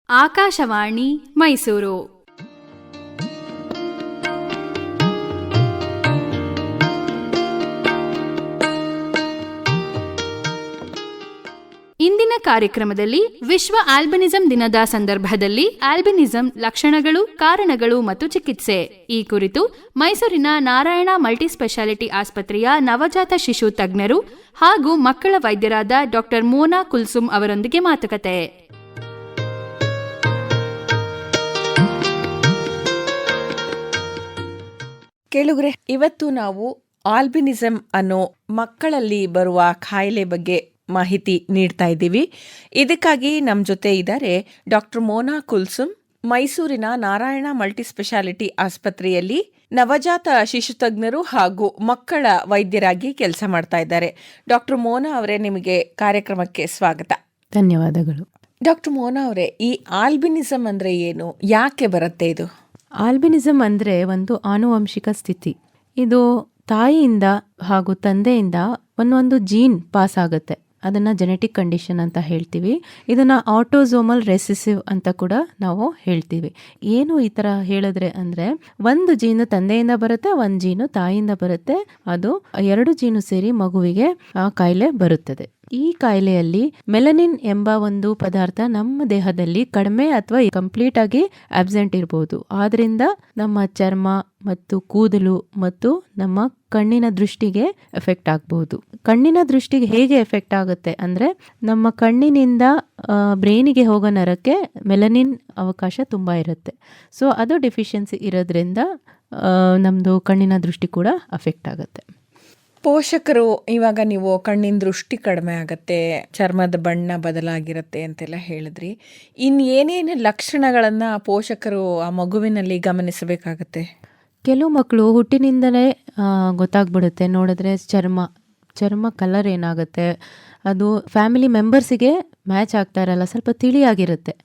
ಆಕಾಶವಾಣಿ ಮೈಸೂರು. ಇಂದಿನ ಕಾರ್ಯಕ್ರಮದಲ್ಲಿ ವಿಶ್ವ ಆಲ್ಬಿನಿಸಂ ದಿನದ ಸಂದರ್ಭದಲ್ಲಿ ಆಲ್ಬಿನಿಸಂ ಲಕ್ಷಣಗಳು, ಕಾರಣಗಳು ಮತ್ತು ಚಿಕಿತ್ಸೆ ಈ ಕುರಿತು ಮೈಸೂರಿನ ನಾರಾಯಣ ಮಲ್ಟಿಸ್ಪೆಷಾಲಿಟಿ ಆಸ್ಪತ್ರೆಯ ನವಜಾತ ಶಿಶು ತಜ್ಞರು ಹಾಗೂ ಮಕ್ಕಳ ವೈದ್ಯರಾದ ಡಾಕ್ಟರ್ ಮೋನಾ ಕುಲ್ಸುಮ್ ಅವರೊಂದಿಗೆ ಮಾತುಕತೆ. ಕೇಳುಗರೆ, ಇವತ್ತು ನಾವು ಆಲ್ಬಿನಿಸಂ ಅನ್ನೋ ಮಕ್ಕಳಲ್ಲಿ ಬರುವ ಕಾಯಿಲೆ ಬಗ್ಗೆ ಮಾಹಿತಿ ನೀಡ್ತಾ ಇದ್ದೀವಿ. ಇದಕ್ಕಾಗಿ ನಮ್ಮ ಜೊತೆ ಇದ್ದಾರೆ ಡಾಕ್ಟರ್ ಮೋನಾ ಕುಲ್ಸುಮ್, ಮೈಸೂರಿನ ನಾರಾಯಣ ಮಲ್ಟಿಸ್ಪೆಷಾಲಿಟಿ ಆಸ್ಪತ್ರೆಯಲ್ಲಿ ನವಜಾತ ಶಿಶು ತಜ್ಞರು ಹಾಗೂ ಮಕ್ಕಳ ವೈದ್ಯರಾಗಿ ಕೆಲಸ ಮಾಡ್ತಾ ಇದ್ದಾರೆ. ಡಾಕ್ಟರ್ ಮೋನಾ ಅವರೇ, ನಿಮಗೆ ಕಾರ್ಯಕ್ರಮಕ್ಕೆ ಸ್ವಾಗತ. ಧನ್ಯವಾದಗಳು. ಡಾಕ್ಟರ್ ಮೋನಾ ಅವರೇ, ಈ ಆಲ್ಬಿನಿಸಂ ಅಂದ್ರೆ ಏನು, ಯಾಕೆ ಬರುತ್ತೆ ಇದು? ಆಲ್ಬಿನಿಸಂ ಅಂದರೆ ಒಂದು ಆನುವಂಶಿಕ ಸ್ಥಿತಿ. ಇದು ತಾಯಿಯಿಂದ ಹಾಗೂ ತಂದೆಯಿಂದ ಒಂದೊಂದು ಜೀನ್ ಪಾಸ್ ಆಗುತ್ತೆ. ಅದನ್ನು ಜೆನೆಟಿಕ್ ಕಂಡೀಷನ್ ಅಂತ ಹೇಳ್ತೀವಿ. ಇದನ್ನು ಆಟೋಸೋಮಲ್ ರೆಸೆಸಿವ್ ಅಂತ ಕೂಡ ನಾವು ಹೇಳ್ತೀವಿ. ಏನು ಈ ಥರ ಹೇಳಿದ್ರೆ ಅಂದರೆ, ಒಂದು ಜೀನು ತಂದೆಯಿಂದ ಬರುತ್ತೆ, ಒಂದು ಜೀನು ತಾಯಿಯಿಂದ ಬರುತ್ತೆ. ಅದು ಎರಡು ಜೀನು ಸೇರಿ ಮಗುವಿಗೆ ಆ ಕಾಯಿಲೆ ಬರುತ್ತದೆ. ಈ ಕಾಯಿಲೆಯಲ್ಲಿ ಮೆಲನಿನ್ ಎಂಬ ಒಂದು ಪದಾರ್ಥ ನಮ್ಮ ದೇಹದಲ್ಲಿ ಕಡಿಮೆ ಅಥವಾ ಕಂಪ್ಲೀಟ್ ಆಗಿ ಅಬ್ಸೆಂಟ್ ಇರ್ಬೋದು. ಆದ್ರಿಂದ ನಮ್ಮ ಚರ್ಮ ಮತ್ತು ಕೂದಲು ಮತ್ತು ನಮ್ಮ ಕಣ್ಣಿನ ದೃಷ್ಟಿಗೆ ಎಫೆಕ್ಟ್ ಆಗ್ಬಹುದು. ಕಣ್ಣಿನ ದೃಷ್ಟಿಗೆ ಹೇಗೆ ಎಫೆಕ್ಟ್ ಆಗುತ್ತೆ ಅಂದರೆ, ನಮ್ಮ ಕಣ್ಣಿನಿಂದ ಬ್ರೈನಿಗೆ ಹೋಗೋ ನರಕ್ಕೆ ಮೆಲನಿನ್ ಅವಕಾಶ ತುಂಬ ಇರುತ್ತೆ. ಸೊ ಅದು ಡೆಫಿಷಿಯನ್ಸಿ ಇರೋದ್ರಿಂದ ನಮ್ಮದು ಕಣ್ಣಿನ ದೃಷ್ಟಿ ಕೂಡ ಅಫೆಕ್ಟ್ ಆಗುತ್ತೆ. ಪೋಷಕರು, ಇವಾಗ ನೀವು ಕಣ್ಣಿನ ದೃಷ್ಟಿ ಕಡಿಮೆ ಆಗತ್ತೆ, ಚರ್ಮದ ಬಣ್ಣ ಬದಲಾಗಿರುತ್ತೆ ಅಂತೆಲ್ಲ ಹೇಳಿದ್ರಿ. ಏನೇನು ಲಕ್ಷಣಗಳನ್ನು ಪೋಷಕರು ಆ ಮಗುವಿನಲ್ಲಿ ಗಮನಿಸಬೇಕಾಗತ್ತೆ? ಕೆಲವು ಮಕ್ಕಳು ಹುಟ್ಟಿನಿಂದಲೇ ಗೊತ್ತಾಗ್ಬಿಡುತ್ತೆ. ನೋಡಿದ್ರೆ ಚರ್ಮ ಕಲರ್ ಏನಾಗುತ್ತೆ, ಅದು ಫ್ಯಾಮಿಲಿ ಮೆಂಬರ್ಸಿಗೆ ಮ್ಯಾಚ್ ಆಗ್ತಾ ಇರಲ್ಲ, ಸ್ವಲ್ಪ ತಿಳಿಯಾಗಿರುತ್ತೆ.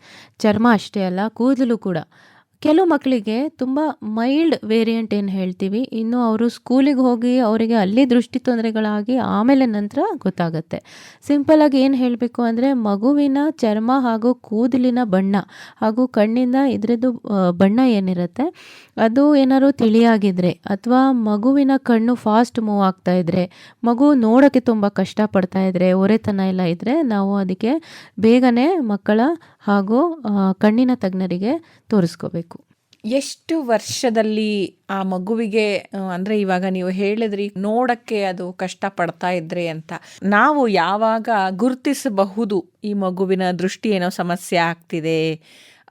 ಚರ್ಮ ಅಷ್ಟೇ ಅಲ್ಲ, ಕೂದಲು ಕೂಡ. ಕೆಲವು ಮಕ್ಕಳಿಗೆ ತುಂಬ ಮೈಲ್ಡ್ ವೇರಿಯಂಟ್ ಏನು ಹೇಳ್ತೀವಿ, ಇನ್ನು ಅವರು ಸ್ಕೂಲಿಗೆ ಹೋಗಿ ಅವರಿಗೆ ಅಲ್ಲಿ ದೃಷ್ಟಿ ತೊಂದರೆಗಳಾಗಿ ಆಮೇಲೆ ನಂತರ ಗೊತ್ತಾಗುತ್ತೆ. ಸಿಂಪಲಾಗಿ ಏನು ಹೇಳಬೇಕು ಅಂದರೆ, ಮಗುವಿನ ಚರ್ಮ ಹಾಗೂ ಕೂದಲಿನ ಬಣ್ಣ ಹಾಗೂ ಕಣ್ಣಿಂದ ಇದರದ್ದು ಬಣ್ಣ ಏನಿರುತ್ತೆ ಅದು ಏನಾದ್ರು ತಿಳಿಯಾಗಿದ್ರೆ, ಅಥವಾ ಮಗುವಿನ ಕಣ್ಣು ಫಾಸ್ಟ್ ಮೂವ್ ಆಗ್ತಾ ಇದ್ರೆ, ಮಗು ನೋಡೋಕ್ಕೆ ತುಂಬ ಕಷ್ಟಪಡ್ತಾ ಇದ್ರೆ, ಒರೆತನ ಎಲ್ಲ ಇದ್ದರೆ, ನಾವು ಅದಕ್ಕೆ ಬೇಗನೆ ಮಕ್ಕಳ ಹಾಗೂ ಕಣ್ಣಿನ ತಜ್ಞರಿಗೆ ತೋರಿಸ್ಕೋಬೇಕು. ಎಷ್ಟು ವರ್ಷದಲ್ಲಿ ಆ ಮಗುವಿಗೆ, ಅಂದರೆ ಇವಾಗ ನೀವು ಹೇಳಿದ್ರಿ ನೋಡಕ್ಕೆ ಅದು ಕಷ್ಟಪಡ್ತಾ ಇದ್ರೆ ಅಂತ, ನಾವು ಯಾವಾಗ ಗುರುತಿಸಬಹುದು ಈ ಮಗುವಿನ ದೃಷ್ಟಿ ಏನೋ ಸಮಸ್ಯೆ ಆಗ್ತಿದೆ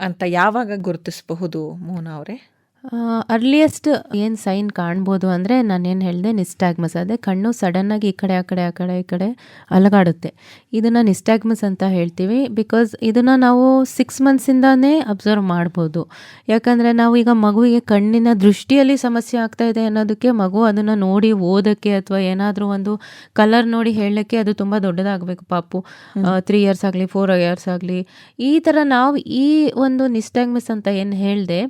ಅಂತ ಯಾವಾಗ ಗುರುತಿಸಬಹುದು ಮೋನಾ ಅವರೇ? ಅರ್ಲಿಯೆಸ್ಟ್ ಏನು ಸೈನ್ ಕಾಣ್ಬೋದು ಅಂದರೆ, ನಾನೇನು ಹೇಳಿದೆ, ನಿಸ್ಟ್ಯಾಗ್ಮಸ್. ಅದೇ ಕಣ್ಣು ಸಡನ್ನಾಗಿ ಈ ಕಡೆ ಈ ಕಡೆ ಅಲಗಾಡುತ್ತೆ. ಇದನ್ನು ನಿಸ್ಟ್ಯಾಗ್ಮಸ್ ಅಂತ ಹೇಳ್ತೀವಿ. ಬಿಕಾಸ್ ಇದನ್ನು ನಾವು 6 ಮಂತ್ಸಿಂದಾನೇ ಅಬ್ಸರ್ವ್ ಮಾಡ್ಬೋದು. ಯಾಕಂದರೆ ನಾವು ಈಗ ಮಗುವಿಗೆ ಕಣ್ಣಿನ ದೃಷ್ಟಿಯಲ್ಲಿ ಸಮಸ್ಯೆ ಆಗ್ತಾ ಇದೆ ಅನ್ನೋದಕ್ಕೆ ಮಗು ಅದನ್ನು ನೋಡಿ ಓದೋಕ್ಕೆ ಅಥವಾ ಏನಾದರೂ ಒಂದು ಕಲರ್ ನೋಡಿ ಹೇಳಲಿಕ್ಕೆ ಅದು ತುಂಬ ದೊಡ್ಡದಾಗಬೇಕು. ಪಾಪು 3 ಇಯರ್ಸ್ ಆಗಲಿ 4 ಇಯರ್ಸ್ ಆಗಲಿ, ಈ ಥರ ನಾವು ಈ ಒಂದು ನಿಸ್ಟ್ಯಾಗ್ಮಸ್ ಅಂತ ಏನು ಹೇಳಿದೆ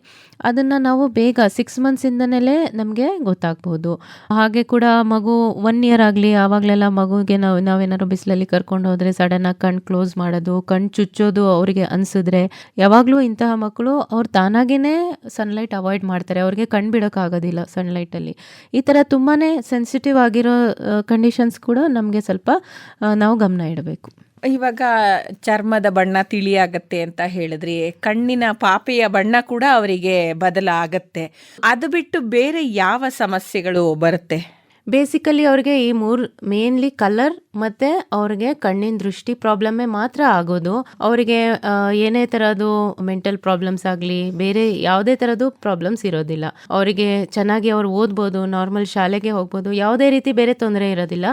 ಅದನ್ನು ನಾವು ಬೇಗ 6 ಮಂತ್ಸಿಂದನೇ ನಮಗೆ ಗೊತ್ತಾಗ್ಬೋದು. ಹಾಗೆ ಕೂಡ ಮಗು 1 ಇಯರ್ ಆಗಲಿ, ಆವಾಗಲೆಲ್ಲ ಮಗುವಿಗೆ ನಾವೇನಾದ್ರು ಬಿಸಿಲಲ್ಲಿ ಕರ್ಕೊಂಡು ಹೋದರೆ ಸಡನ್ನಾಗಿ ಕಣ್ಣು ಕ್ಲೋಸ್ ಮಾಡೋದು, ಕಣ್ಣು ಚುಚ್ಚೋದು ಅವರಿಗೆ ಅನಿಸಿದ್ರೆ, ಯಾವಾಗಲೂ ಇಂತಹ ಮಕ್ಕಳು ಅವ್ರು ತಾನಾಗೇ ಸನ್ಲೈಟ್ ಅವಾಯ್ಡ್ ಮಾಡ್ತಾರೆ. ಅವ್ರಿಗೆ ಕಣ್ಣು ಬಿಡೋಕ್ಕಾಗೋದಿಲ್ಲ ಸನ್ಲೈಟಲ್ಲಿ. ಈ ಥರ ತುಂಬಾ ಸೆನ್ಸಿಟಿವ್ ಆಗಿರೋ ಕಂಡೀಷನ್ಸ್ ಕೂಡ ನಮಗೆ ಸ್ವಲ್ಪ ನಾವು ಗಮನ ಇಡಬೇಕು. ಇವಾಗ ಚರ್ಮದ ಬಣ್ಣ ತಿಳಿಯಾಗತ್ತೆ ಅಂತ ಹೇಳಿದ್ರಿ, ಕಣ್ಣಿನ ಪಾಪೆಯ ಬಣ್ಣ ಕೂಡ ಅವರಿಗೆ ಬದಲಾಗತ್ತೆ. ಅದು ಬಿಟ್ಟು ಬೇರೆ ಯಾವ ಸಮಸ್ಯೆಗಳು ಬರುತ್ತೆ? ಬೇಸಿಕಲಿ ಅವ್ರಿಗೆ ಈ 3 ಮೇನ್ಲಿ ಕಲರ್ ಮತ್ತು ಅವ್ರಿಗೆ ಕಣ್ಣಿನ ದೃಷ್ಟಿ ಪ್ರಾಬ್ಲಮ್ಮೇ ಮಾತ್ರ ಆಗೋದು. ಅವರಿಗೆ ಏನೇ ಥರದ್ದು ಮೆಂಟಲ್ ಪ್ರಾಬ್ಲಮ್ಸ್ ಆಗಲಿ, ಬೇರೆ ಯಾವುದೇ ಥರದ್ದು ಪ್ರಾಬ್ಲಮ್ಸ್ ಇರೋದಿಲ್ಲ. ಅವರಿಗೆ ಚೆನ್ನಾಗಿ ಅವ್ರು ಓದ್ಬೋದು, ನಾರ್ಮಲ್ ಶಾಲೆಗೆ ಹೋಗ್ಬೋದು, ಯಾವುದೇ ರೀತಿ ಬೇರೆ ತೊಂದರೆ ಇರೋದಿಲ್ಲ.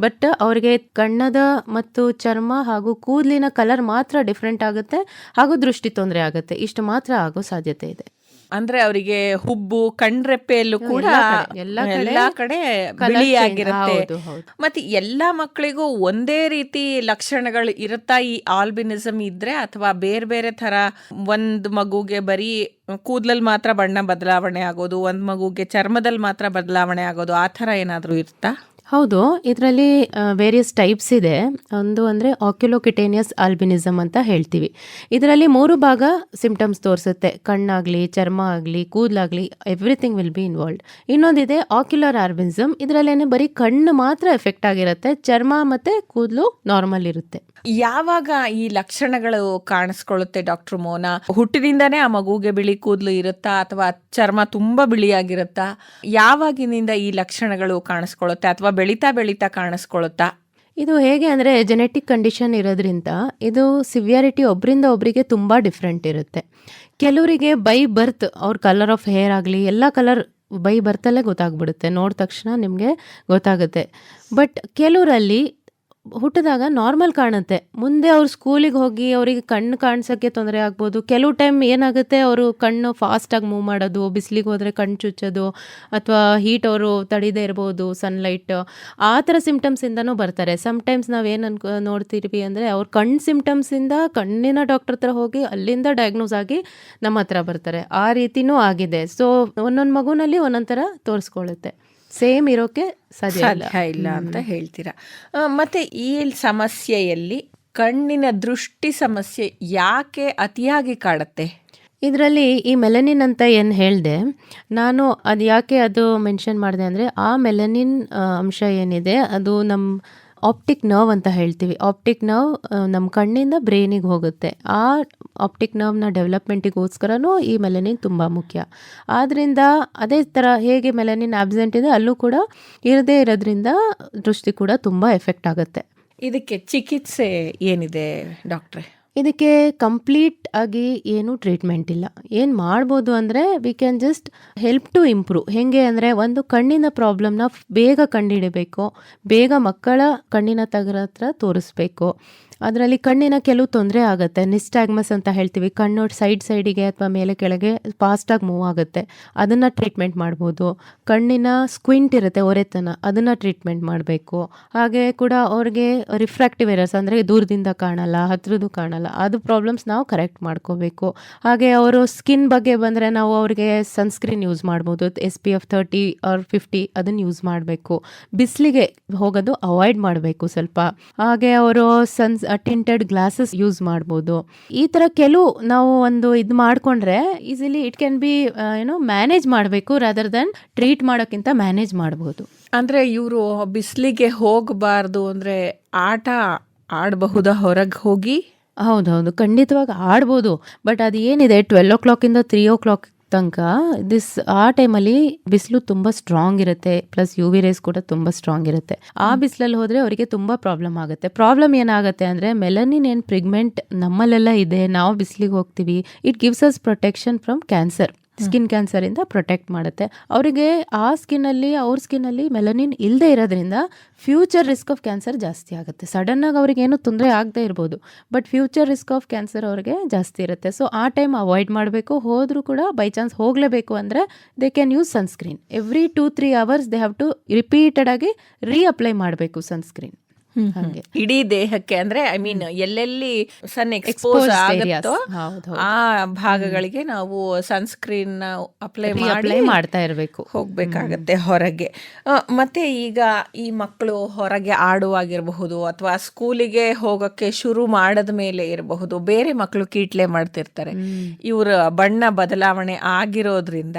ಬಟ್ ಅವ್ರಿಗೆ ಕಣ್ಣದ ಮತ್ತು ಚರ್ಮ ಹಾಗೂ ಕೂದಲಿನ ಕಲರ್ ಮಾತ್ರ ಡಿಫ್ರೆಂಟ್ ಆಗುತ್ತೆ ಹಾಗೂ ದೃಷ್ಟಿ ತೊಂದರೆ ಆಗುತ್ತೆ. ಇಷ್ಟು ಮಾತ್ರ ಆಗೋ ಸಾಧ್ಯತೆ ಇದೆ. ಅಂದ್ರೆ ಅವರಿಗೆ ಹುಬ್ಬು, ಕಣ್ರೆಪ್ಪೆಯಲ್ಲೂ ಕೂಡ ಎಲ್ಲಾ ಕಡೆ ಬಿಳಿಯಾಗಿರುತ್ತೆ. ಮತ್ತೆ ಎಲ್ಲಾ ಮಕ್ಕಳಿಗೂ ಒಂದೇ ರೀತಿ ಲಕ್ಷಣಗಳು ಇರುತ್ತಾ ಈ ಆಲ್ಬಿನಿಸಂ ಇದ್ರೆ, ಅಥವಾ ಬೇರೆ ಬೇರೆ ತರ? ಒಂದ್ ಮಗುಗೆ ಬರೀ ಕೂದಲಲ್ಲಿ ಮಾತ್ರ ಬಣ್ಣ ಬದಲಾವಣೆ ಆಗೋದು, ಒಂದ್ ಮಗುಗೆ ಚರ್ಮದಲ್ಲಿ ಮಾತ್ರ ಬದಲಾವಣೆ ಆಗೋದು, ಆ ಥರ ಏನಾದರೂ ಇರುತ್ತಾ? ಹೌದು, ಇದರಲ್ಲಿ ವೇರಿಯಸ್ ಟೈಪ್ಸ್ ಇದೆ. ಒಂದು ಅಂದರೆ ಆಕ್ಯುಲೋಕಿಟೇನಿಯಸ್ ಆಲ್ಬಿನಿಸಮ್ ಅಂತ ಹೇಳ್ತೀವಿ. ಇದರಲ್ಲಿ 3 ಭಾಗ ಸಿಂಪ್ಟಮ್ಸ್ ತೋರಿಸುತ್ತೆ. ಕಣ್ಣಾಗಲಿ, ಚರ್ಮ ಆಗಲಿ, ಕೂದಲಾಗಲಿ, ಎವ್ರಿಥಿಂಗ್ ವಿಲ್ ಬಿ ಇನ್ವಾಲ್ವ್ಡ್. ಇನ್ನೊಂದಿದೆ ಆಕ್ಯುಲರ್ ಆಲ್ಬಿನಿಸಮ್. ಇದರಲ್ಲೇನೆ ಬರೀ ಕಣ್ಣು ಮಾತ್ರ ಎಫೆಕ್ಟ್ ಆಗಿರುತ್ತೆ, ಚರ್ಮ ಮತ್ತು ಕೂದಲು ನಾರ್ಮಲ್ ಇರುತ್ತೆ. ಯಾವಾಗ ಈ ಲಕ್ಷಣಗಳು ಕಾಣಿಸ್ಕೊಳ್ಳುತ್ತೆ ಡಾಕ್ಟರ್ ಮೋನಾ? ಹುಟ್ಟಿನಿಂದಾನೇ ಆ ಮಗುಗೆ ಬಿಳಿ ಕೂದಲು ಇರುತ್ತಾ ಅಥವಾ ಚರ್ಮ ತುಂಬಾ ಬಿಳಿಯಾಗಿರುತ್ತಾ? ಯಾವಾಗಿನಿಂದ ಈ ಲಕ್ಷಣಗಳು ಕಾಣಿಸ್ಕೊಳ್ಳುತ್ತೆ ಅಥವಾ ಬೆಳೀತಾ ಬೆಳೀತಾ ಕಾಣಿಸ್ಕೊಳ್ಳುತ್ತಾ? ಇದು ಹೇಗೆ ಅಂದರೆ ಜೆನೆಟಿಕ್ ಕಂಡೀಷನ್ ಇರೋದ್ರಿಂದ ಇದು ಸಿವಿಯಾರಿಟಿ ಒಬ್ಬರಿಂದ ಒಬ್ಬರಿಗೆ ತುಂಬ ಡಿಫ್ರೆಂಟ್ ಇರುತ್ತೆ. ಕೆಲವರಿಗೆ ಬೈ ಬರ್ತ್ ಅವ್ರ ಕಲರ್ ಆಫ್ ಹೇರ್ ಆಗಲಿ ಎಲ್ಲ ಕಲರ್ ಬೈ ಬರ್ತಲ್ಲೇ ಗೊತ್ತಾಗ್ಬಿಡುತ್ತೆ, ನೋಡಿದ ತಕ್ಷಣ ನಿಮಗೆ ಗೊತ್ತಾಗುತ್ತೆ. ಬಟ್ ಕೆಲವರಲ್ಲಿ ಹುಟ್ಟಿದಾಗ ನಾರ್ಮಲ್ ಕಾಣುತ್ತೆ, ಮುಂದೆ ಅವ್ರು ಸ್ಕೂಲಿಗೆ ಹೋಗಿ ಅವರಿಗೆ ಕಣ್ಣು ಕಾಣಿಸೋಕ್ಕೆ ತೊಂದರೆ ಆಗ್ಬೋದು. ಕೆಲವು ಟೈಮ್ ಏನಾಗುತ್ತೆ, ಅವರು ಕಣ್ಣು ಫಾಸ್ಟಾಗಿ ಮೂವ್ ಮಾಡೋದು, ಬಿಸಿಲಿಗೆ ಹೋದರೆ ಕಣ್ಣು ಚುಚ್ಚೋದು ಅಥವಾ ಹೀಟ್ ಅವರು ತಡಿದೇ ಇರ್ಬೋದು, ಸನ್ಲೈಟ್, ಆ ಥರ ಸಿಮ್ಟಮ್ಸಿಂದನೂ ಬರ್ತಾರೆ. ಸಮ್ಟೈಮ್ಸ್ ನಾವೇನು ನೋಡ್ತೀವಿ ಅಂದರೆ ಅವ್ರ ಕಣ್ಣು ಸಿಮ್ಟಮ್ಸಿಂದ ಕಣ್ಣಿನ ಡಾಕ್ಟರ್ ಹತ್ರ ಹೋಗಿ ಅಲ್ಲಿಂದ ಡಯಾಗ್ನೋಸ್ ಆಗಿ ನಮ್ಮ ಹತ್ರ ಬರ್ತಾರೆ. ಆ ರೀತಿನೂ ಆಗಿದೆ. ಸೊ ಒಂದೊಂದು ಮಗುನಲ್ಲಿ ಒಂದೊಂದು ಥರ ತೋರಿಸ್ಕೊಳ್ಳುತ್ತೆ, ಸೇಮ್ ಇರೋಕ್ಕೆ ಸಾಧ್ಯ ಇಲ್ಲ ಅಂತ ಹೇಳ್ತೀರಾ. ಮತ್ತೆ ಈ ಸಮಸ್ಯೆಯಲ್ಲಿ ಕಣ್ಣಿನ ದೃಷ್ಟಿ ಸಮಸ್ಯೆ ಯಾಕೆ ಅತಿಯಾಗಿ ಕಾಡುತ್ತೆ? ಇದರಲ್ಲಿ ಈ ಮೆಲನಿನ್ ಅಂತ ಏನು ಹೇಳಿದೆ ನಾನು, ಅದು ಯಾಕೆ ಅದು ಮೆನ್ಷನ್ ಮಾಡಿದೆ ಅಂದರೆ ಆ ಮೆಲನಿನ್ ಅಂಶ ಏನಿದೆ ಅದು ನಮ್ಮ ಆಪ್ಟಿಕ್ ನರ್ವ್ ಅಂತ ಹೇಳ್ತೀವಿ. ಆಪ್ಟಿಕ್ ನರ್ವ್ ನಮ್ಮ ಕಣ್ಣಿಂದ ಬ್ರೈನಿಗೆ ಹೋಗುತ್ತೆ. ಆ ಆಪ್ಟಿಕ್ ನರ್ವ್ನ ಡೆವಲಪ್ಮೆಂಟಿಗೋಸ್ಕರನೂ ಈ ಮೆಲನಿನ್ ತುಂಬ ಮುಖ್ಯ. ಆದ್ದರಿಂದ ಅದೇ ಥರ ಹೇಗೆ ಮೆಲನಿನ್ ಆಬ್ಸೆಂಟ್ ಇದೆ ಅಲ್ಲೂ ಕೂಡ ಇರದೇ ಇರೋದ್ರಿಂದ ದೃಷ್ಟಿ ಕೂಡ ತುಂಬ ಎಫೆಕ್ಟ್ ಆಗುತ್ತೆ. ಇದಕ್ಕೆ ಚಿಕಿತ್ಸೆ ಏನಿದೆ ಡಾಕ್ಟ್ರೆ? ಇದಕ್ಕೆ ಕಂಪ್ಲೀಟ್ ಆಗಿ ಏನು ಟ್ರೀಟ್ಮೆಂಟ್ ಇಲ್ಲ. ಏನು ಮಾಡ್ಬೋದು ಅಂದರೆ we can just help to improve. ಹೇಗೆ ಅಂದರೆ ಒಂದು ಕಣ್ಣಿನ ಪ್ರಾಬ್ಲಮ್ನ ಬೇಗ ಕಂಡುಹಿಡಬೇಕು, ಬೇಗ ಮಕ್ಕಳ ಕಣ್ಣಿನ ತಜ್ಞರ ಹತ್ರ ತೋರಿಸ್ಬೇಕು. ಅದರಲ್ಲಿ ಕಣ್ಣಿನ ಕೆಲವು ತೊಂದರೆ ಆಗುತ್ತೆ, ನಿಸ್ಟ್ಯಾಗ್ಮಸ್ ಅಂತ ಹೇಳ್ತೀವಿ. ಕಣ್ಣು ಸೈಡಿಗೆ ಅಥವಾ ಮೇಲೆ ಕೆಳಗೆ ಫಾಸ್ಟಾಗಿ ಮೂವ್ ಆಗುತ್ತೆ, ಅದನ್ನು ಟ್ರೀಟ್ಮೆಂಟ್ ಮಾಡ್ಬೋದು. ಕಣ್ಣಿನ ಸ್ಕ್ವಿಂಟ್ ಇರುತ್ತೆ, ಒರೆತನ, ಅದನ್ನು ಟ್ರೀಟ್ಮೆಂಟ್ ಮಾಡಬೇಕು. ಹಾಗೆ ಕೂಡ ಅವ್ರಿಗೆ ರಿಫ್ರಾಕ್ಟಿವ್ ಎರರ್ಸ್ ಅಂದರೆ ದೂರದಿಂದ ಕಾಣಲ್ಲ, ಹತ್ರದ್ದು ಕಾಣಲ್ಲ, ಅದು ಪ್ರಾಬ್ಲಮ್ಸ್ ನಾವು ಕರೆಕ್ಟ್ ಮಾಡ್ಕೋಬೇಕು. ಹಾಗೆ ಅವರು ಸ್ಕಿನ್ ಬಗ್ಗೆ ಬಂದರೆ ನಾವು ಅವ್ರಿಗೆ ಸನ್ಸ್ಕ್ರೀನ್ ಯೂಸ್ ಮಾಡ್ಬೋದು, SPF 30 or 50 ಅದನ್ನು ಯೂಸ್ ಮಾಡಬೇಕು. ಬಿಸಿಲಿಗೆ ಹೋಗೋದು ಅವಾಯ್ಡ್ ಮಾಡಬೇಕು ಸ್ವಲ್ಪ. ಹಾಗೆ ಅವರು ಟಿಂಟೆಡ್ ಗ್ಲಾಸಸ್ ಯೂಸ್ ಮಾಡ್ಬೋದು. ಈ ಥರ ಕೆಲವು ನಾವು ಒಂದು ಇದು ಮಾಡಿಕೊಂಡ್ರೆ easily it can be manage ಮಾಡಬೇಕು, ರಾದರ್ ದನ್ ಟ್ರೀಟ್ ಮಾಡೋಕ್ಕಿಂತ ಮ್ಯಾನೇಜ್ ಮಾಡ್ಬೋದು. ಅಂದರೆ ಇವರು ಬಿಸಿಲಿಗೆ ಹೋಗಬಾರ್ದು ಅಂದರೆ ಆಟ ಆಡಬಹುದಾ ಹೊರಗೆ ಹೋಗಿ? ಹೌದೌದು, ಖಂಡಿತವಾಗಿ ಆಡ್ಬೋದು. ಬಟ್ ಅದು ಏನಿದೆ 12 o'clock 3 o'clock ತನಕ ಆ ಟೈಮಲ್ಲಿ ಬಿಸಿಲು ತುಂಬ ಸ್ಟ್ರಾಂಗ್ ಇರುತ್ತೆ, ಪ್ಲಸ್ UV ರೇಸ್ ಕೂಡ ತುಂಬ ಸ್ಟ್ರಾಂಗ್ ಇರುತ್ತೆ. ಆ ಬಿಸಿಲಲ್ಲಿ ಹೋದರೆ ಅವರಿಗೆ ತುಂಬ ಪ್ರಾಬ್ಲಮ್ ಆಗುತ್ತೆ. ಪ್ರಾಬ್ಲಮ್ ಏನಾಗುತ್ತೆ ಅಂದರೆ ಮೆಲನಿನ್ ಏನು ಪಿಗ್ಮೆಂಟ್ ನಮ್ಮಲ್ಲೆಲ್ಲ ಇದೆ, ನಾವು ಬಿಸಿಲಿಗೆ ಹೋಗ್ತೀವಿ, it gives us protection from cancer. Skin ಕ್ಯಾನ್ಸರಿಂದ ಪ್ರೊಟೆಕ್ಟ್ ಮಾಡುತ್ತೆ. ಅವರಿಗೆ ಆ ಅವ್ರ ಸ್ಕಿನ್ನಲ್ಲಿ ಮೆಲನಿನ್ ಇಲ್ಲದೆ ಇರೋದ್ರಿಂದ ಫ್ಯೂಚರ್ ರಿಸ್ಕ್ ಆಫ್ ಕ್ಯಾನ್ಸರ್ ಜಾಸ್ತಿ ಆಗುತ್ತೆ. ಸಡನ್ನಾಗಿ ಅವ್ರಿಗೆ ಏನೂ ತೊಂದರೆ ಆಗದೆ ಇರ್ಬೋದು, but future risk of cancer ಅವ್ರಿಗೆ ಜಾಸ್ತಿ ಇರುತ್ತೆ. ಸೊ ಆ ಟೈಮ್ ಅವಾಯ್ಡ್ ಮಾಡಬೇಕು. ಹೋದರೂ ಕೂಡ ಬೈ ಚಾನ್ಸ್ ಹೋಗಲೇಬೇಕು ಅಂದರೆ they can use sunscreen. Every 2-3 hours they have to repeated ಆಗಿ ರೀಅಪ್ಲೈ ಮಾಡಬೇಕು ಸನ್ಸ್ಕ್ರೀನ್. ಹಾಗೆ ಇಡೀ ದೇಹಕ್ಕೆ, ಅಂದ್ರೆ ಐ ಮೀನ್ ಎಲ್ಲೆಲ್ಲಿ ಸನ್ ಎಕ್ಸ್ಪೋಸ್ ಆಗುತ್ತೋ ಆ ಭಾಗಗಳಿಗೆ ನಾವು ಸನ್ಸ್ಕ್ರೀನ್ ಅಪ್ಲೈ ಮಾಡ್ತಾ ಇರಬೇಕು, ಹೋಗ್ಬೇಕಾಗತ್ತೆ ಹೊರಗೆ. ಮತ್ತೆ ಈಗ ಈ ಮಕ್ಕಳು ಹೊರಗೆ ಆಡುವಾಗಿರಬಹುದು ಅಥವಾ ಸ್ಕೂಲಿಗೆ ಹೋಗಕ್ಕೆ ಶುರು ಮಾಡದ ಮೇಲೆ ಇರಬಹುದು, ಬೇರೆ ಮಕ್ಕಳು ಕೀಟ್ಲೆ ಮಾಡ್ತಿರ್ತಾರೆ. ಇವರ ಬಣ್ಣ ಬದಲಾವಣೆ ಆಗಿರೋದ್ರಿಂದ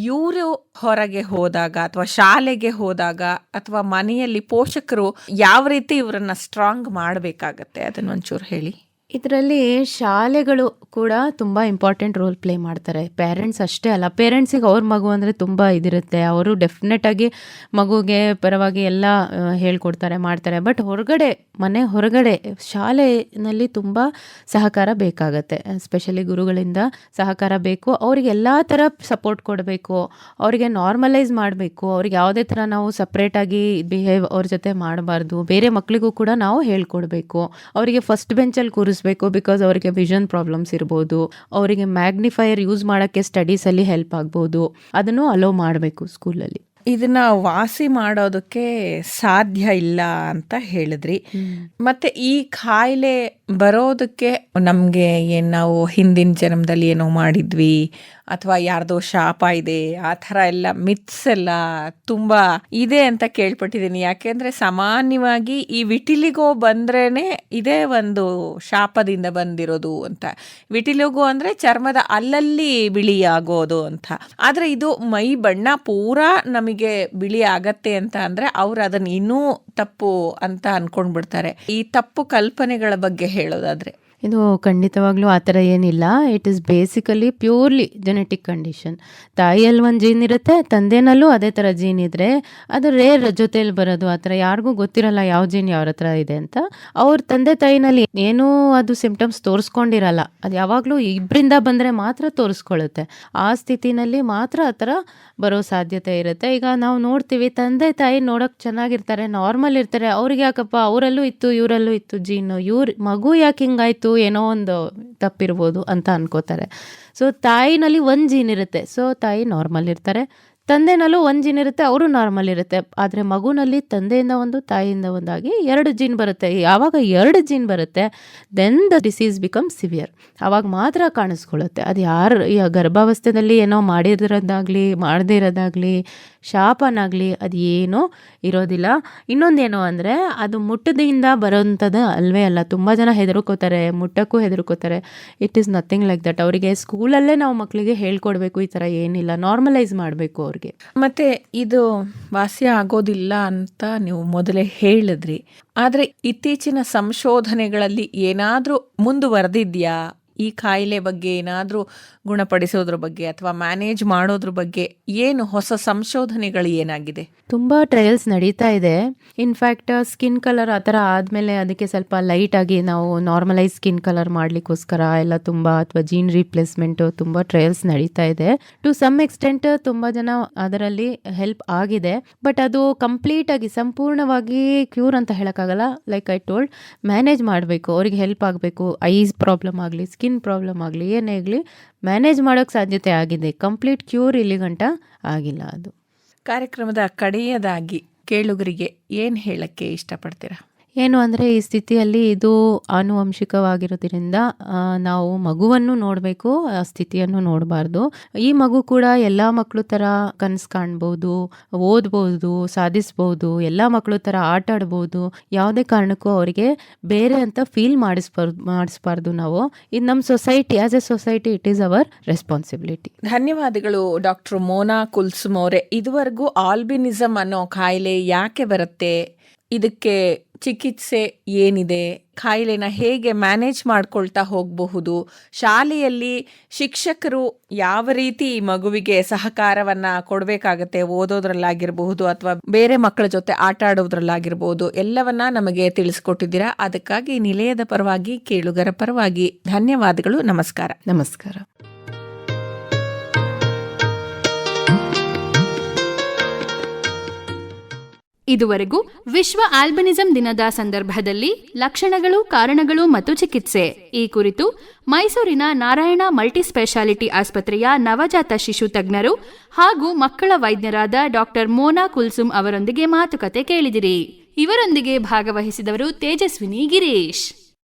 ಇವರು ಹೊರಗೆ ಹೋದಾಗ ಅಥವಾ ಶಾಲೆಗೆ ಹೋದಾಗ ಅಥವಾ ಮನೆಯಲ್ಲಿ ಪೋಷಕರು ಯಾವ ರೀತಿ ಇವರನ್ನ ಸ್ಟ್ರಾಂಗ್ ಮಾಡಬೇಕಾಗತ್ತೆ, ಅದನ್ನ ಒಂಚೂರು ಹೇಳಿ. ಇದರಲ್ಲಿ ಶಾಲೆಗಳು ಕೂಡ ತುಂಬ ಇಂಪಾರ್ಟೆಂಟ್ ರೋಲ್ ಪ್ಲೇ ಮಾಡ್ತಾರೆ. ಪೇರೆಂಟ್ಸ್ ಅಷ್ಟೇ ಅಲ್ಲ, ಪೇರೆಂಟ್ಸಿಗೆ ಅವ್ರ ಮಗು ಅಂದರೆ ತುಂಬ ಇದಿರುತ್ತೆ, ಅವರು ಡೆಫಿನೆಟಾಗಿ ಮಗುಗೆ ಪರವಾಗಿ ಎಲ್ಲ ಹೇಳ್ಕೊಡ್ತಾರೆ, ಮಾಡ್ತಾರೆ. ಬಟ್ ಮನೆ ಹೊರಗಡೆ ಶಾಲೆಯಲ್ಲಿ ತುಂಬ ಸಹಕಾರ ಬೇಕಾಗತ್ತೆ. ಎಸ್ಪೆಷಲಿ ಗುರುಗಳಿಂದ ಸಹಕಾರ ಬೇಕು. ಅವ್ರಿಗೆ ಎಲ್ಲ ಥರ ಸಪೋರ್ಟ್ ಕೊಡಬೇಕು, ಅವರಿಗೆ ನಾರ್ಮಲೈಸ್ ಮಾಡಬೇಕು. ಅವ್ರಿಗೆ ಯಾವುದೇ ಥರ ನಾವು ಸಪ್ರೇಟಾಗಿ ಬಿಹೇವ್ ಅವ್ರ ಜೊತೆ ಮಾಡಬಾರ್ದು. ಬೇರೆ ಮಕ್ಕಳಿಗೂ ಕೂಡ ನಾವು ಹೇಳ್ಕೊಡ್ಬೇಕು. ಅವರಿಗೆ ಫಸ್ಟ್ ಬೆಂಚಲ್ಲಿ ಕೂರಿಸ್ಬೇಕು, ಬಿಕಾಸ್ ಅವರಿಗೆ ವಿಷನ್ ಪ್ರಾಬ್ಲಮ್ಸ್ ಇರ್ಬೋದು, ಅವರಿಗೆ ಮ್ಯಾಗ್ನಿಫೈಯರ್ ಯೂಸ್ ಮಾಡೋಕ್ಕೆ ಸ್ಟಡೀಸಲ್ಲಿ ಹೆಲ್ಪ್ ಆಗ್ಬೋದು, ಅದನ್ನು ಅಲೋ ಮಾಡಬೇಕು ಸ್ಕೂಲಲ್ಲಿ. ಇದನ್ನ ವಾಸಿ ಮಾಡೋದಕ್ಕೆ ಸಾಧ್ಯ ಇಲ್ಲ ಅಂತ ಹೇಳಿದ್ರಿ. ಮತ್ತೆ ಈ ಕಾಯಿಲೆ ಬರೋದಕ್ಕೆ ನಮಗೆ ಏನು ನಾವು ಹಿಂದಿನ ಜನ್ಮದಲ್ಲಿ ಏನೋ ಮಾಡಿದ್ವಿ ಅಥವಾ ಯಾರ್ದೋ ಶಾಪ ಇದೆ ಆ ಥರ ಎಲ್ಲ ಮಿತ್ಸ್ ಎಲ್ಲ ತುಂಬ ಇದೆ ಅಂತ ಕೇಳ್ಪಟ್ಟಿದ್ದೀನಿ. ಯಾಕೆಂದರೆ ಸಾಮಾನ್ಯವಾಗಿ ಈ ವಿಟಿಲಿಗೋ ಬಂದ್ರೇ ಇದೇ ಒಂದು ಶಾಪದಿಂದ ಬಂದಿರೋದು ಅಂತ. ವಿಟಿಲಿಗೋ ಅಂದರೆ ಚರ್ಮದ ಅಲ್ಲಲ್ಲಿ ಬಿಳಿ ಆಗೋದು ಅಂತ. ಆದರೆ ಇದು ಮೈ ಬಣ್ಣ ಪೂರಾ ನಮಗೆ ಬಿಳಿ ಆಗತ್ತೆ ಅಂತ ಅಂದರೆ ಅವ್ರು ಅದನ್ನು ಇನ್ನೂ ತಪ್ಪು ಅಂತ ಅಂದ್ಕೊಂಡ್ಬಿಡ್ತಾರೆ. ಈ ತಪ್ಪು ಕಲ್ಪನೆಗಳ ಬಗ್ಗೆ ಹೇಳೋದಾದರೆ ಇದು ಖಂಡಿತವಾಗ್ಲೂ ಆ ಥರ ಏನಿಲ್ಲ. It is basically purely genetic condition. ತಾಯಿಯಲ್ಲಿ ಒಂದು ಜೀನ್ ಇರುತ್ತೆ, ತಂದೆನಲ್ಲೂ ಅದೇ ಥರ ಜೀನ್ ಇದ್ದರೆ ಅದು ರೇರ್ ಜೊತೆಯಲ್ಲಿ ಬರೋದು. ಆ ಥರ ಯಾರಿಗೂ ಗೊತ್ತಿರಲ್ಲ ಯಾವ ಜೀನ್ ಯಾವ ಹತ್ರ ಇದೆ ಅಂತ. ಅವ್ರ ತಂದೆ ತಾಯಿನಲ್ಲಿ ಏನೂ ಅದು ಸಿಂಪ್ಟಮ್ಸ್ ತೋರಿಸ್ಕೊಂಡಿರಲ್ಲ. ಅದು ಯಾವಾಗಲೂ ಇಬ್ಬರಿಂದ ಬಂದರೆ ಮಾತ್ರ ತೋರಿಸ್ಕೊಳ್ಳುತ್ತೆ. ಆ ಸ್ಥಿತಿನಲ್ಲಿ ಮಾತ್ರ ಆ ಥರ ಬರೋ ಸಾಧ್ಯತೆ ಇರುತ್ತೆ. ಈಗ ನಾವು ನೋಡ್ತೀವಿ, ತಂದೆ ತಾಯಿ ನೋಡೋಕೆ ಚೆನ್ನಾಗಿರ್ತಾರೆ, ನಾರ್ಮಲ್ ಇರ್ತಾರೆ, ಅವ್ರಿಗೆ ಯಾಕಪ್ಪ ಅವರಲ್ಲೂ ಇತ್ತು ಇವರಲ್ಲೂ ಇತ್ತು ಜೀನು, ಮಗು ಯಾಕೆ ಹಿಂಗಾಯ್ತು, ಏನೋ ಒಂದು ತಪ್ಪಿರ್ಬೋದು ಅಂತ ಅನ್ಕೋತಾರೆ. ಸೊ ತಾಯಿನಲ್ಲಿ ಒಂದು ಜೀನ್ ಇರುತ್ತೆ, ಸೊ ತಾಯಿ ನಾರ್ಮಲ್ ಇರ್ತಾರೆ. ತಂದೆನಲ್ಲೂ ಒಂದು ಜೀನ್ ಇರುತ್ತೆ, ಅವರು ನಾರ್ಮಲ್ ಇರುತ್ತೆ. ಆದರೆ ಮಗುನಲ್ಲಿ ತಂದೆಯಿಂದ ಒಂದು ತಾಯಿಯಿಂದ ಒಂದಾಗಿ 2 ಜೀನ್ ಬರುತ್ತೆ. ಯಾವಾಗ 2 ಜೀನ್ ಬರುತ್ತೆ, then the disease become severe. ಆವಾಗ ಮಾತ್ರ ಕಾಣಿಸ್ಕೊಳ್ಳುತ್ತೆ. ಅದು ಯಾರು ಗರ್ಭಾವಸ್ಥೆಯಲ್ಲಿ ಏನೋ ಮಾಡಿರೋದಾಗಲಿ ಮಾಡದೇ ಇರೋದಾಗಲಿ ಶಾಪನಾಗಲಿ ಅದು ಏನೂ ಇರೋದಿಲ್ಲ. ಇನ್ನೊಂದೇನು ಅಂದರೆ ಅದು ಮುಟ್ಟದಿಂದ ಬರೋಂಥದ್ದು ಅಲ್ವೇ ಅಲ್ಲ. ತುಂಬ ಜನ ಹೆದರ್ಕೋತಾರೆ, ಮುಟ್ಟಕ್ಕೂ ಹೆದರ್ಕೋತಾರೆ. It is nothing like that. ಅವರಿಗೆ ಸ್ಕೂಲಲ್ಲೇ ನಾವು ಮಕ್ಕಳಿಗೆ ಹೇಳ್ಕೊಡ್ಬೇಕು, ಈ ಥರ ಏನಿಲ್ಲ, ನಾರ್ಮಲೈಸ್ ಮಾಡಬೇಕು ಅವ್ರಿಗೆ. ಮತ್ತೆ ಇದು ವಾಸಿ ಆಗೋದಿಲ್ಲ ಅಂತ ನೀವು ಮೊದಲೇ ಹೇಳಿದ್ರಿ. ಆದರೆ ಇತ್ತೀಚಿನ ಸಂಶೋಧನೆಗಳಲ್ಲಿ ಏನಾದರೂ ಮುಂದುವರೆದಿದೆಯಾ? ಈ ಕಾಯಿಲೆ ಬಗ್ಗೆ ಏನಾದರೂ ಗುಣಪಡಿಸೋದ್ರ ಬಗ್ಗೆ ಅಥವಾ ಮ್ಯಾನೇಜ್ ಮಾಡೋದ್ರ ಬಗ್ಗೆ ಏನು ಹೊಸ ಸಂಶೋಧನೆಗಳು ಏನಾಗಿದೆ? ತುಂಬ ಟ್ರಯಲ್ಸ್ ನಡೀತಾ ಇದೆ. ಇನ್ಫ್ಯಾಕ್ಟ್ ಸ್ಕಿನ್ ಕಲರ್ ಆ ಥರ ಆದಮೇಲೆ ಅದಕ್ಕೆ ಸ್ವಲ್ಪ ಲೈಟಾಗಿ ನಾವು ನಾರ್ಮಲೈಸ್ ಸ್ಕಿನ್ ಕಲರ್ ಮಾಡಲಿಕ್ಕೋಸ್ಕರ ಎಲ್ಲ ತುಂಬ, ಅಥವಾ ಜೀನ್ ರೀಪ್ಲೇಸ್ಮೆಂಟು ತುಂಬ ಟ್ರಯಲ್ಸ್ ನಡೀತಾ ಇದೆ. ಟು ಸಮ್ ಎಕ್ಸ್ಟೆಂಟ್ ತುಂಬ ಜನ ಅದರಲ್ಲಿ ಹೆಲ್ಪ್ ಆಗಿದೆ. ಬಟ್ ಅದು ಕಂಪ್ಲೀಟಾಗಿ ಸಂಪೂರ್ಣವಾಗಿ ಕ್ಯೂರ್ ಅಂತ ಹೇಳೋಕ್ಕಾಗಲ್ಲ. ಲೈಕ್ ಐ ಟೋಲ್ಡ್, ಮ್ಯಾನೇಜ್ ಮಾಡಬೇಕು, ಅವ್ರಿಗೆ ಹೆಲ್ಪ್ ಆಗಬೇಕು. ಐಸ್ ಪ್ರಾಬ್ಲಮ್ ಆಗಲಿ, ಸ್ಕಿನ್ ಪ್ರಾಬ್ಲಮ್ ಆಗಲಿ, ಏನೇ ಆಗಲಿ ಮ್ಯಾನೇಜ್ ಮಾಡೋಕ್ಕೆ ಸಾಧ್ಯತೆ ಆಗಿದೆ. ಕಂಪ್ಲೀಟ್ ಕ್ಯೂರ್ ಇಲ್ಲಿ ಗಂಟ ಆಗಿಲ್ಲ. ಅದು ಕಾರ್ಯಕ್ರಮದ ಕಡೆಯದಾಗಿ ಕೇಳುಗರಿಗೆ ಏನು ಹೇಳಕ್ಕೆ ಇಷ್ಟಪಡ್ತೀರಾ? ಏನು ಅಂದರೆ, ಈ ಸ್ಥಿತಿಯಲ್ಲಿ ಇದು ಆನುವಂಶಿಕವಾಗಿರೋದ್ರಿಂದ ನಾವು ಮಗುವನ್ನು ನೋಡಬೇಕು, ಆ ಸ್ಥಿತಿಯನ್ನು ನೋಡಬಾರ್ದು. ಈ ಮಗು ಕೂಡ ಎಲ್ಲ ಮಕ್ಕಳು ಥರ ಕನಸು ಕಾಣ್ಬೋದು, ಓದ್ಬೋದು, ಸಾಧಿಸ್ಬೋದು, ಎಲ್ಲ ಮಕ್ಕಳು ಥರ ಆಟ ಆಡ್ಬೋದು. ಯಾವುದೇ ಕಾರಣಕ್ಕೂ ಅವರಿಗೆ ಬೇರೆ ಅಂತ ಫೀಲ್ ಮಾಡಿಸ್ಬಾರ್ದು ನಾವು. ಇದು ನಮ್ಮ society, as A society it is our responsibility. ಧನ್ಯವಾದಗಳು ಡಾಕ್ಟರ್ ಮೋನಾ ಕುಲ್ಸುಮ್ ಅವರೇ. ಇದುವರೆಗೂ ಆಲ್ಬಿನಿಸಮ್ ಅನ್ನೋ ಕಾಯಿಲೆ ಯಾಕೆ ಬರುತ್ತೆ, ಇದಕ್ಕೆ ಚಿಕಿತ್ಸೆ ಏನಿದೆ, ಕಾಯಿಲೆನ ಹೇಗೆ ಮ್ಯಾನೇಜ್ ಮಾಡ್ಕೊಳ್ತಾ ಹೋಗಬಹುದು, ಶಾಲೆಯಲ್ಲಿ ಶಿಕ್ಷಕರು ಯಾವ ರೀತಿ ಮಗುವಿಗೆ ಸಹಕಾರವನ್ನು ಕೊಡಬೇಕಾಗತ್ತೆ, ಓದೋದ್ರಲ್ಲಾಗಿರಬಹುದು ಅಥವಾ ಬೇರೆ ಮಕ್ಕಳ ಜೊತೆ ಆಟ ಆಡೋದ್ರಲ್ಲಾಗಿರ್ಬೋದು, ಎಲ್ಲವನ್ನ ನಮಗೆ ತಿಳಿಸ್ಕೊಟ್ಟಿದ್ದೀರಾ. ಅದಕ್ಕಾಗಿ ನಿಲಯದ ಪರವಾಗಿ, ಕೇಳುಗರ ಪರವಾಗಿ ಧನ್ಯವಾದಗಳು. ನಮಸ್ಕಾರ. ನಮಸ್ಕಾರ. ಇದುವರೆಗೂ ವಿಶ್ವ ಆಲ್ಬಿನಿಸಂ ದಿನದ ಸಂದರ್ಭದಲ್ಲಿ ಲಕ್ಷಣಗಳು, ಕಾರಣಗಳು ಮತ್ತು ಚಿಕಿತ್ಸೆ ಈ ಕುರಿತು ಮೈಸೂರಿನ ನಾರಾಯಣ ಮಲ್ಟಿ ಸ್ಪೆಷಾಲಿಟಿ ಆಸ್ಪತ್ರೆಯ ನವಜಾತ ಶಿಶು ತಜ್ಞರು ಹಾಗೂ ಮಕ್ಕಳ ವೈದ್ಯರಾದ ಡಾಕ್ಟರ್ ಮೋನಾ ಕುಲ್ಸುಮ್ ಅವರೊಂದಿಗೆ ಮಾತುಕತೆ ಕೇಳಿದಿರಿ. ಇವರೊಂದಿಗೆ ಭಾಗವಹಿಸಿದವರು ತೇಜಸ್ವಿನಿ ಗಿರೀಶ್.